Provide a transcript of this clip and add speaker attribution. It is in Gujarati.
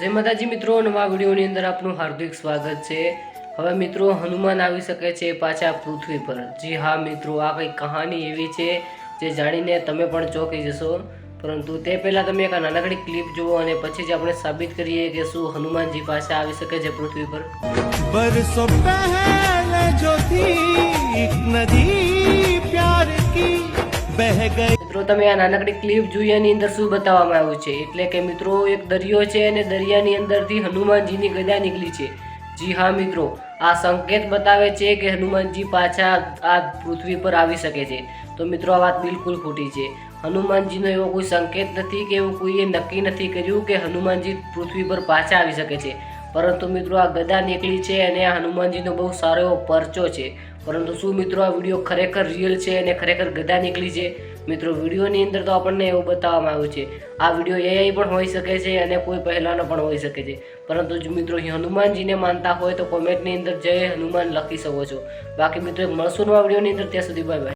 Speaker 1: જય માતાજી મિત્રો, નવા વિડીયોની અંદર આપનું હાર્દિક સ્વાગત છે। હવે મિત્રો હનુમાન આવી શકે છે પાછા પૃથ્વી પર। જી હા મિત્રો, આ કંઈક કહાની એવી છે જે જાણીને તમે પણ ચોંકી જશો। પરંતુ તે પહેલાં તમે એક નાનકડી ક્લિપ જુઓ અને પછી જ આપણે સાબિત કરીએ કે શું હનુમાનજી પાછા આવી શકે છે પૃથ્વી પર।
Speaker 2: बरसों पहले जो थी एक नदी प्यार की बह गई।
Speaker 1: મિત્રો તમે આ નાનકડી ક્લિપ જોઈ, એની અંદર શું બતાવવામાં આવ્યું છે એટલે કે મિત્રો એક દરિયો છે અને દરિયાની અંદરથી હનુમાનજીની ગદા નીકળી છે। જી હા મિત્રો, આ સંકેત બતાવે છે કે હનુમાનજી પાછા આ પૃથ્વી પર આવી શકે છે। તો મિત્રો આ વાત બિલકુલ ખોટી છે। હનુમાનજીનો એવો કોઈ સંકેત નથી કે એવું કોઈએ નક્કી નથી કર્યું કે હનુમાનજી પૃથ્વી પર પાછા આવી શકે છે, પરંતુ મિત્રો આ ગદા નીકળી છે અને આ હનુમાનજીનો બહુ સારો એવો પરચો છે। પરંતુ શું મિત્રો આ વિડીયો ખરેખર રિયલ છે અને ખરેખર ગદા નીકળી છે? મિત્રો વિડીયોની અંદર તો આપણને એવું બતાવવામાં આવ્યું છે। આ વિડીયો એઆઈ પણ હોઈ શકે છે અને કોઈ પહેલાંનો પણ હોઈ શકે છે, પરંતુ જો મિત્રો હનુમાનજીને માનતા હોય તો કોમેન્ટની અંદર જય હનુમાન લખી શકો છો। બાકી મિત્રો મળશું નવા વિડીયોની અંદર, ત્યાં સુધી બાય બાય।